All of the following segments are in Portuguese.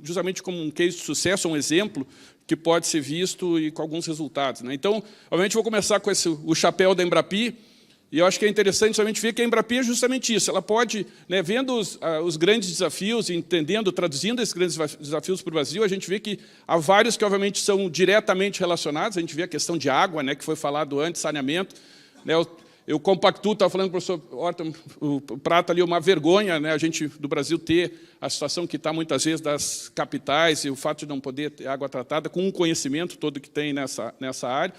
justamente como um case de sucesso, um exemplo que pode ser visto e com alguns resultados, né? Então, obviamente, vou começar com o chapéu da Embrapi, e eu acho que é interessante somente ver que a Embrapi é justamente isso. Ela pode, né, vendo os grandes desafios, entendendo, traduzindo esses grandes desafios para o Brasil, a gente vê que há vários que, obviamente, são diretamente relacionados. A gente vê a questão de água, né, que foi falado antes, saneamento, né? Eu compactuo, estava falando com o professor Horta, o Prata ali, uma vergonha, né, a gente do Brasil ter a situação que está muitas vezes das capitais e o fato de não poder ter água tratada, com o conhecimento todo que tem nessa área.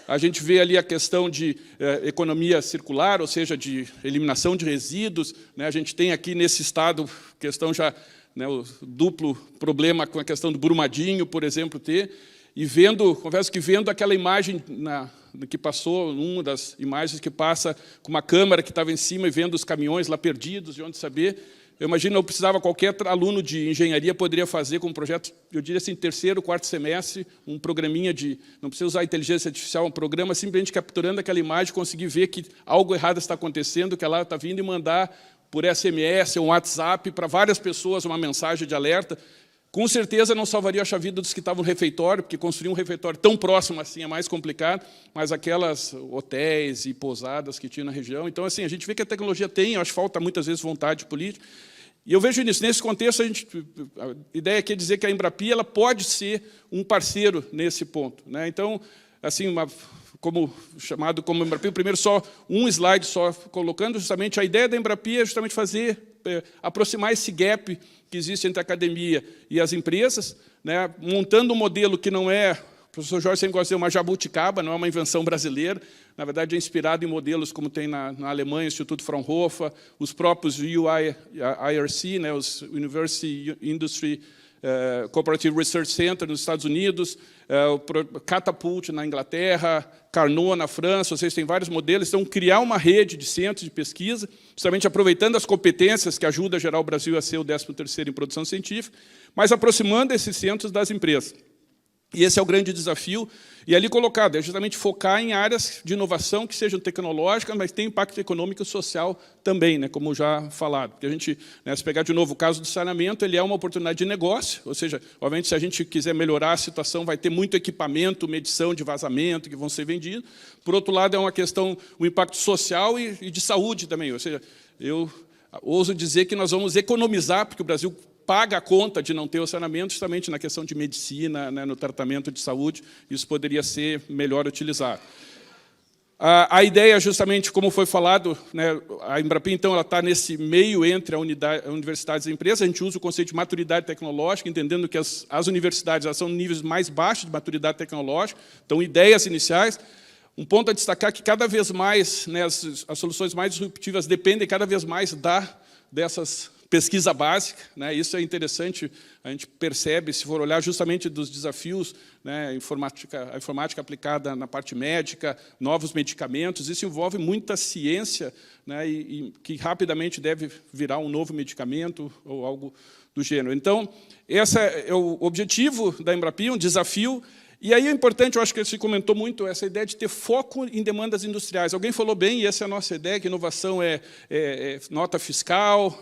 A gente vê ali a questão de economia circular, ou seja, de eliminação de resíduos, né? A gente tem aqui nesse estado questão já, né, o duplo problema com a questão do Brumadinho, por exemplo, e vendo, confesso que vendo aquela imagem que passou, uma das imagens que passa com uma câmera que estava em cima e vendo os caminhões lá perdidos, de onde saber, eu imagino, eu precisava, qualquer aluno de engenharia poderia fazer com um projeto, eu diria assim, terceiro, quarto semestre, um programinha não precisa usar inteligência artificial, um programa simplesmente capturando aquela imagem, conseguir ver que algo errado está acontecendo, que ela está vindo e mandar por SMS ou WhatsApp para várias pessoas uma mensagem de alerta. Com certeza não salvaria a vida dos que estavam no refeitório, porque construir um refeitório tão próximo assim é mais complicado, mas aquelas hotéis e pousadas que tinha na região. Então, assim, a gente vê que a tecnologia tem, eu acho que falta muitas vezes vontade política. E eu vejo nisso. Nesse contexto, a ideia aqui é dizer que a Embrapi ela pode ser um parceiro nesse ponto, né? Então, assim, chamado como Embrapi, primeiro só um slide só colocando, justamente a ideia da Embrapi é justamente aproximar esse gap que existe entre a academia e as empresas, né, montando um modelo que não é, o professor Jorge sempre gosta de dizer, uma jabuticaba, não é uma invenção brasileira, na verdade é inspirado em modelos como tem na Alemanha, o Instituto Fraunhofer, os próprios IRC, né, os University Industry Cooperative Research Center nos Estados Unidos, o Catapult na Inglaterra, Carnot na França, vocês têm vários modelos, então criar uma rede de centros de pesquisa, justamente aproveitando as competências que ajudam a gerar o Brasil a ser o 13º em produção científica, mas aproximando esses centros das empresas. E esse é o grande desafio, e ali colocado, é justamente focar em áreas de inovação que sejam tecnológicas, mas tem impacto econômico e social também, né, como já falado. Porque a gente, né, se pegar de novo o caso do saneamento, ele é uma oportunidade de negócio, ou seja, obviamente, se a gente quiser melhorar a situação, vai ter muito equipamento, medição de vazamento que vão ser vendidos. Por outro lado, é uma questão, o impacto social e de saúde também, ou seja, eu ouso dizer que nós vamos economizar, porque o Brasil paga a conta de não ter o saneamento, justamente na questão de medicina, né, no tratamento de saúde, isso poderia ser melhor utilizado. A ideia, justamente, como foi falado, né, a Embrapi, então, ela está nesse meio entre a universidades e a empresa, a gente usa o conceito de maturidade tecnológica, entendendo que as universidades elas são níveis mais baixos de maturidade tecnológica, então, ideias iniciais. Um ponto a destacar é que, cada vez mais, né, as soluções mais disruptivas dependem cada vez mais dessas pesquisa básica, né? Isso é interessante, a gente percebe, se for olhar justamente dos desafios, né, a informática aplicada na parte médica, novos medicamentos, isso envolve muita ciência, né, e que rapidamente deve virar um novo medicamento ou algo do gênero. Então, esse é o objetivo da Embrapi, um desafio. E aí é importante, eu acho que se comentou muito, essa ideia de ter foco em demandas industriais. Alguém falou bem, e essa é a nossa ideia, que inovação é nota fiscal,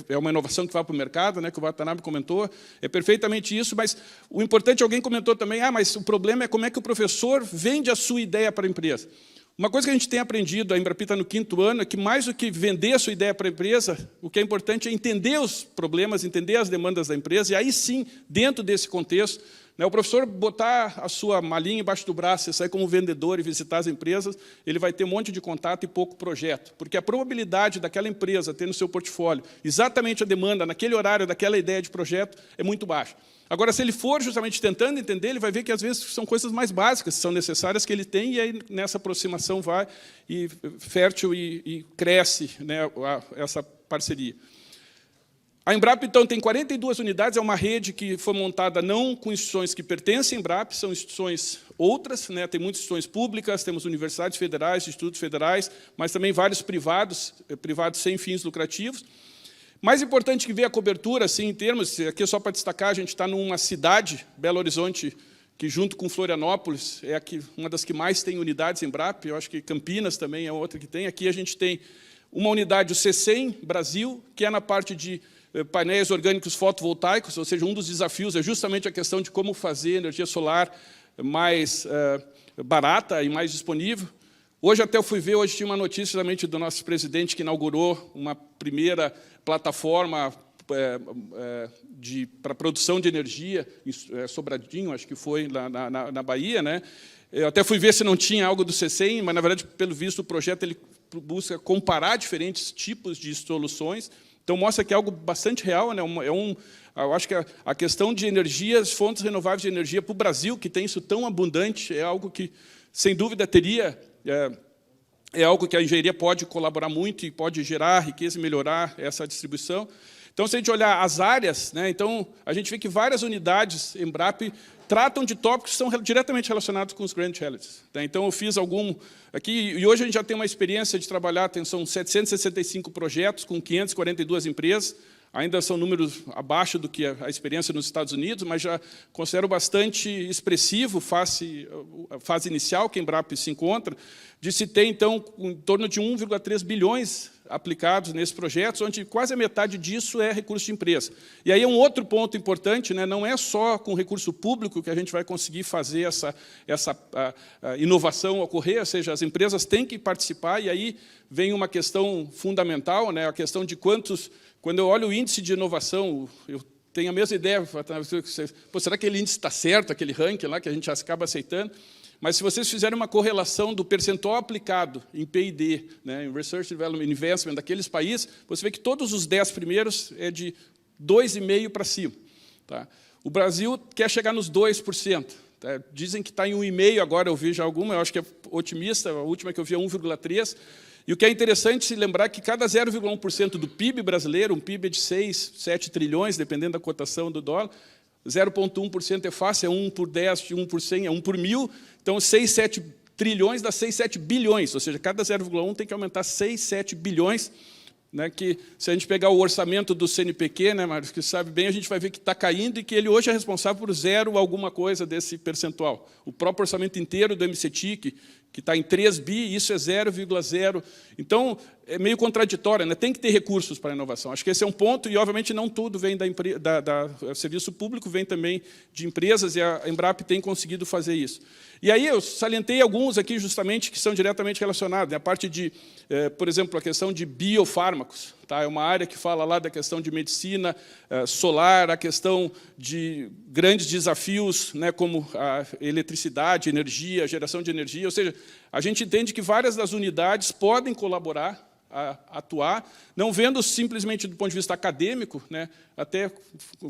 é uma inovação que vai para o mercado, né, que o Watanabe comentou, é perfeitamente isso, mas o importante, alguém comentou também, mas o problema é como é que o professor vende a sua ideia para a empresa. Uma coisa que a gente tem aprendido, a Embrapi está no 5º ano, é que mais do que vender a sua ideia para a empresa, o que é importante é entender os problemas, entender as demandas da empresa, e aí sim, dentro desse contexto, né, o professor botar a sua malinha embaixo do braço e sair como vendedor e visitar as empresas, ele vai ter um monte de contato e pouco projeto, porque a probabilidade daquela empresa ter no seu portfólio exatamente a demanda, naquele horário, daquela ideia de projeto, é muito baixa. Agora, se ele for justamente tentando entender, ele vai ver que, às vezes, são coisas mais básicas que são necessárias que ele tem, e aí, nessa aproximação, vai e fértil e cresce, né, essa parceria. A Embrapi, então, tem 42 unidades, é uma rede que foi montada não com instituições que pertencem à Embrapi, são instituições outras, né, tem muitas instituições públicas, temos universidades federais, institutos federais, mas também vários privados sem fins lucrativos. Mais importante que ver a cobertura, assim, em termos, aqui só para destacar, a gente está numa cidade, Belo Horizonte, que junto com Florianópolis é uma das que mais tem unidades Embrapi, eu acho que Campinas também é outra que tem. Aqui a gente tem uma unidade, o CECEM Brasil, que é na parte de painéis orgânicos fotovoltaicos, ou seja, um dos desafios é justamente a questão de como fazer energia solar mais barata e mais disponível. Hoje até eu fui ver, hoje tinha uma notícia realmente do nosso presidente que inaugurou uma primeira plataforma para produção de energia, em Sobradinho, acho que foi na Bahia, né? Eu até fui ver se não tinha algo do CECEM, mas, na verdade, pelo visto, o projeto ele busca comparar diferentes tipos de soluções. Então, mostra que é algo bastante real, né? Eu acho que a questão de energias, fontes renováveis de energia para o Brasil, que tem isso tão abundante, é algo que, sem dúvida, teria... É algo que a engenharia pode colaborar muito e pode gerar riqueza e melhorar essa distribuição. Então, se a gente olhar as áreas, né, então, a gente vê que várias unidades Embrapa tratam de tópicos que são diretamente relacionados com os Grand Challenges. Tá? Então, eu fiz algum aqui, e hoje a gente já tem uma experiência de trabalhar, são 765 projetos com 542 empresas, ainda são números abaixo do que a experiência nos Estados Unidos, mas já considero bastante expressivo, a fase inicial que a Embrapa se encontra, de se ter, então, em torno de 1,3 bilhões aplicados nesses projetos, onde quase a metade disso é recurso de empresa. E aí é um outro ponto importante, né, não é só com recurso público que a gente vai conseguir fazer essa inovação ocorrer, ou seja, as empresas têm que participar, e aí vem uma questão fundamental, né, a questão de quantos... Quando eu olho o índice de inovação, eu tenho a mesma ideia, pô, será que aquele índice está certo, aquele ranking lá que a gente acaba aceitando? Mas se vocês fizerem uma correlação do percentual aplicado em P&D, né, em Research, Development, Investment, daqueles países, você vê que todos os 10 primeiros é de 2,5% para cima. Tá? O Brasil quer chegar nos 2%. Tá? Dizem que está em 1,5%, agora eu vi já alguma, eu acho que é otimista, a última que eu vi é 1,3%. E o que é interessante se lembrar que cada 0,1% do PIB brasileiro, um PIB de 6, 7 trilhões, dependendo da cotação do dólar, 0,1% é fácil, é 1 por 10, 1 por 100, é 1 por 1000. Então, 6, 7 trilhões dá 6, 7 bilhões, ou seja, cada 0,1 tem que aumentar 6, 7 bilhões, né, que se a gente pegar o orçamento do CNPq, né, Mário, que sabe bem, a gente vai ver que está caindo e que ele hoje é responsável por 0 alguma coisa desse percentual. O próprio orçamento inteiro do MCTIC, que está em 3 bi, isso é 0,0. Então, é meio contraditório, né? Tem que ter recursos para a inovação. Acho que esse é um ponto, e, obviamente, não tudo vem do serviço público, vem também de empresas, e a Embrapa tem conseguido fazer isso. E aí eu salientei alguns aqui, justamente, que são diretamente relacionados. A parte de, por exemplo, a questão de biofármacos. Tá? É uma área que fala lá da questão de medicina solar, a questão de grandes desafios, né, como a eletricidade, energia, a geração de energia. Ou seja, a gente entende que várias das unidades podem colaborar a atuar, não vendo simplesmente do ponto de vista acadêmico, né, até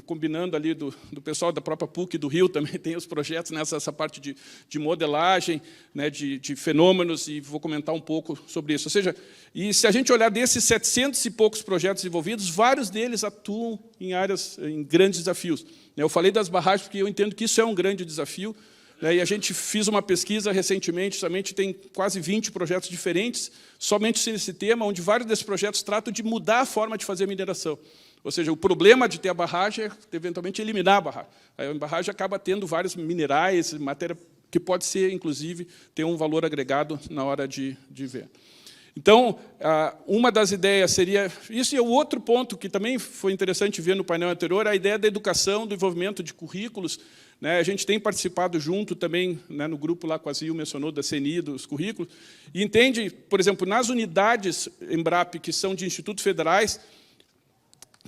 combinando ali do pessoal da própria PUC do Rio, também tem os projetos nessa parte de modelagem, né, de fenômenos, e vou comentar um pouco sobre isso. Ou seja, e se a gente olhar desses 700 e poucos projetos envolvidos, vários deles atuam em grandes desafios. Eu falei das barragens porque eu entendo que isso é um grande desafio, e a gente fez uma pesquisa recentemente, somente tem quase 20 projetos diferentes, somente nesse tema, onde vários desses projetos tratam de mudar a forma de fazer a mineração. Ou seja, o problema de ter a barragem é, eventualmente, eliminar a barragem. A barragem acaba tendo vários minerais, matéria que pode ser, inclusive, ter um valor agregado na hora de ver. Então, uma das ideias seria... Isso e o outro ponto que também foi interessante ver no painel anterior, a ideia da educação, do envolvimento de currículos. Né, a gente tem participado junto também, né, no grupo lá, quase o mencionou, da CNI, dos currículos, e entende, por exemplo, nas unidades Embrapa, que são de institutos federais,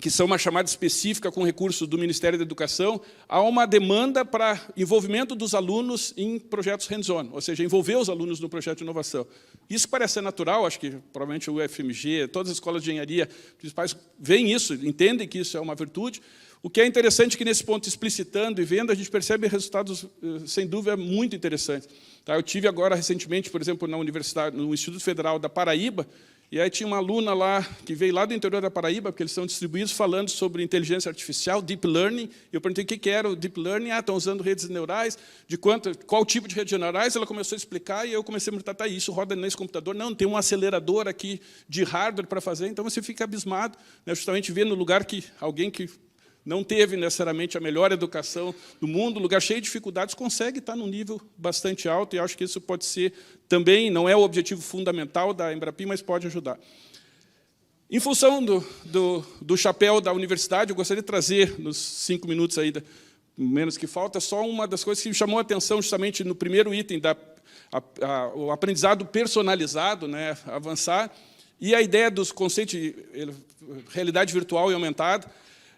que são uma chamada específica com recursos do Ministério da Educação, há uma demanda para envolvimento dos alunos em projetos hands-on, ou seja, envolver os alunos no projeto de inovação. Isso parece ser natural, acho que provavelmente o UFMG, todas as escolas de engenharia principais veem isso, entendem que isso é uma virtude. O que é interessante é que, nesse ponto, explicitando e vendo, a gente percebe resultados, sem dúvida, muito interessantes. Tá? Eu tive agora, recentemente, por exemplo, na universidade, no Instituto Federal da Paraíba, e aí tinha uma aluna lá, que veio lá do interior da Paraíba, porque eles são distribuídos, falando sobre inteligência artificial, deep learning. E eu perguntei o que era o deep learning. Estão usando redes neurais, qual tipo de redes neurais. Ela começou a explicar, e eu comecei a me tratar, isso roda nesse computador. Não, tem um acelerador aqui de hardware para fazer. Então, você fica abismado, né, justamente ver no lugar que alguém que não teve necessariamente a melhor educação do mundo, lugar cheio de dificuldades, consegue estar num nível bastante alto, e acho que isso pode ser também, não é o objetivo fundamental da Embrapa, mas pode ajudar. Em função do chapéu da universidade, eu gostaria de trazer, nos 5 minutos ainda, menos que falta, só uma das coisas que me chamou a atenção justamente no primeiro item, o aprendizado personalizado, né, avançar, e a ideia dos conceitos de realidade virtual e aumentada.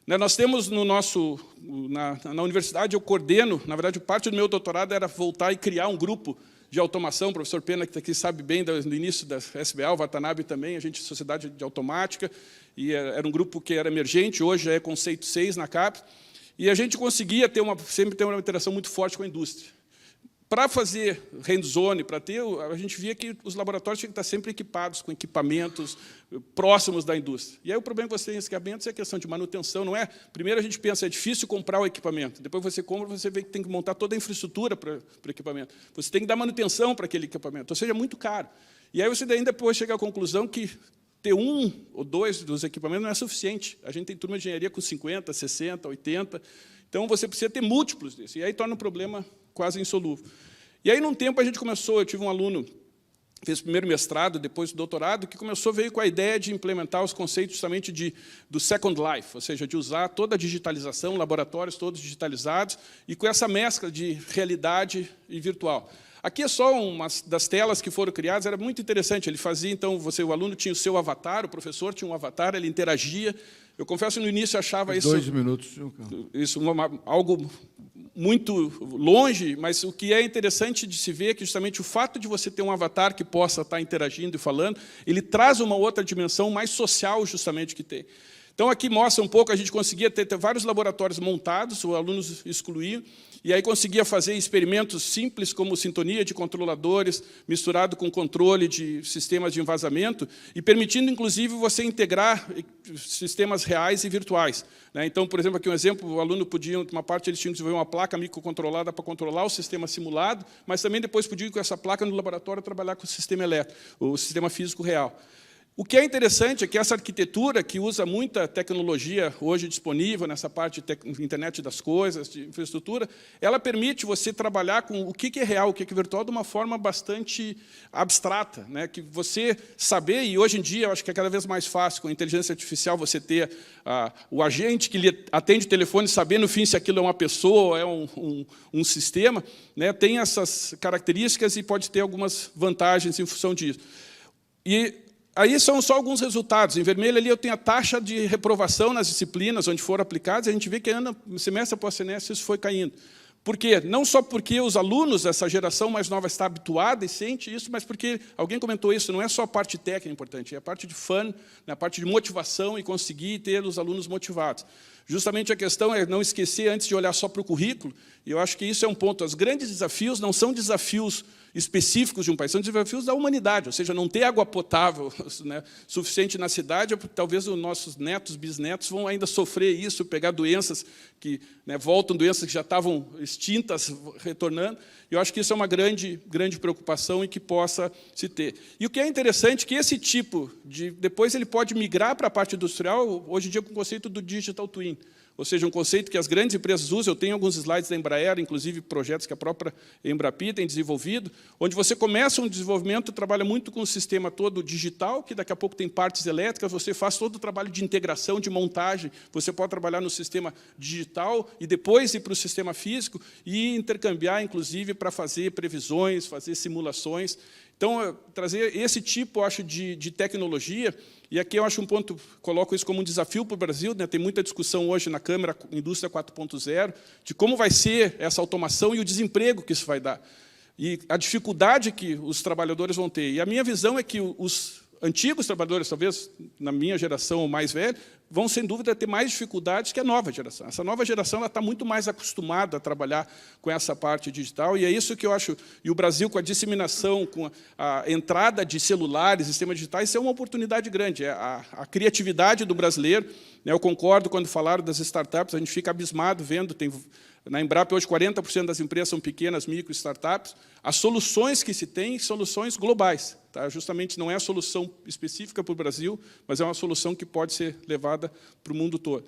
Nós temos na universidade, eu coordeno, na verdade, parte do meu doutorado era voltar e criar um grupo de automação. O professor Pena, que aqui sabe bem do início da SBA, o Watanabe também, a gente, Sociedade de Automática, e era um grupo que era emergente, hoje já é conceito 6 na CAPES, e a gente conseguia sempre ter uma interação muito forte com a indústria. Para fazer hands-on, a gente via que os laboratórios tinham que estar sempre equipados com equipamentos próximos da indústria. E aí o problema que você tem em equipamentos é a questão de manutenção, não é? Primeiro a gente pensa, é difícil comprar o equipamento, depois você compra, você vê que tem que montar toda a infraestrutura para o equipamento. Você tem que dar manutenção para aquele equipamento, ou seja, é muito caro. E aí você ainda depois chega à conclusão que ter 1 ou 2 dos equipamentos não é suficiente. A gente tem turma de engenharia com 50, 60, 80, então você precisa ter múltiplos desses, e aí torna um problema quase insolúvel. E aí, num tempo, a gente começou, eu tive um aluno que fez o primeiro mestrado, depois o doutorado, que veio com a ideia de implementar os conceitos justamente do Second Life, ou seja, de usar toda a digitalização, laboratórios todos digitalizados, e com essa mescla de realidade e virtual. Aqui é só uma das telas que foram criadas, era muito interessante. Ele fazia, então, o aluno tinha o seu avatar, o professor tinha um avatar, ele interagia. Eu confesso que no início eu achava isso... 2 minutos. Isso algo muito longe, mas o que é interessante de se ver é que justamente o fato de você ter um avatar que possa estar interagindo e falando, ele traz uma outra dimensão mais social justamente que tem. Então, aqui mostra um pouco, a gente conseguia ter vários laboratórios montados, os alunos excluíam, e aí conseguia fazer experimentos simples, como sintonia de controladores, misturado com controle de sistemas de envasamento, e permitindo, inclusive, você integrar sistemas reais e virtuais. Então, por exemplo, aqui um exemplo, o aluno podia, uma parte, eles tinham que desenvolver uma placa microcontrolada para controlar o sistema simulado, mas também depois podia ir com essa placa no laboratório trabalhar com o sistema elétrico, o sistema físico real. O que é interessante é que essa arquitetura, que usa muita tecnologia hoje disponível nessa parte de internet das coisas, de infraestrutura, ela permite você trabalhar com o que é real, o que é virtual, de uma forma bastante abstrata, né? Que você saber, e hoje em dia eu acho que é cada vez mais fácil, com a inteligência artificial, você ter o agente que lhe atende o telefone, saber, no fim, se aquilo é uma pessoa ou é um sistema, né? Tem essas características e pode ter algumas vantagens em função disso. E aí são só alguns resultados. Em vermelho ali eu tenho a taxa de reprovação nas disciplinas onde foram aplicadas, e a gente vê que semestre após semestre isso foi caindo. Por quê? Não só porque os alunos dessa geração mais nova está habituada e sente isso, mas porque, alguém comentou isso, não é só a parte técnica importante, é a parte de fun, né, a parte de motivação e conseguir ter os alunos motivados. Justamente a questão é não esquecer, antes de olhar só para o currículo, e eu acho que isso é um ponto. Os grandes desafios não são desafios específicos de um país, são desafios da humanidade, ou seja, não ter água potável, né, suficiente na cidade, talvez os nossos netos, bisnetos vão ainda sofrer isso, pegar doenças que, né, voltam, doenças que já estavam extintas, retornando, e eu acho que isso é uma grande preocupação e que possa se ter. E o que é interessante é que esse tipo depois ele pode migrar para a parte industrial, hoje em dia com o conceito do Digital Twin, ou seja, um conceito que as grandes empresas usam. Eu tenho alguns slides da Embraer, inclusive projetos que a própria Embrapi tem desenvolvido, onde você começa um desenvolvimento, trabalha muito com o sistema todo digital, que daqui a pouco tem partes elétricas, você faz todo o trabalho de integração, de montagem, você pode trabalhar no sistema digital e depois ir para o sistema físico e intercambiar, inclusive, para fazer previsões, fazer simulações. Então, trazer esse tipo, acho, de tecnologia, e aqui eu acho um ponto, coloco isso como um desafio para o Brasil, né? Tem muita discussão hoje na Câmara, Indústria 4.0, de como vai ser essa automação e o desemprego que isso vai dar, e a dificuldade que os trabalhadores vão ter. E a minha visão é que os antigos trabalhadores, talvez na minha geração ou mais velha, vão, sem dúvida, ter mais dificuldades que a nova geração. Essa nova geração ela está muito mais acostumada a trabalhar com essa parte digital, e é isso que eu acho, e o Brasil, com a disseminação, com a entrada de celulares, sistemas digitais, isso é uma oportunidade grande. A criatividade do brasileiro, né, eu concordo quando falaram das startups, a gente fica abismado vendo, na Embrapa, hoje, 40% das empresas são pequenas, micro startups. As soluções que se tem, soluções globais. Tá? Justamente não é a solução específica para o Brasil, mas é uma solução que pode ser levada para o mundo todo.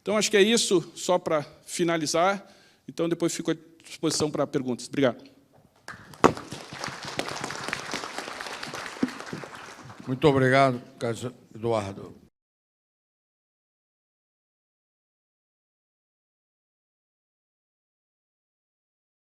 Então, acho que é isso, só para finalizar. Então, depois fico à disposição para perguntas. Obrigado. Muito obrigado, Carlos Eduardo.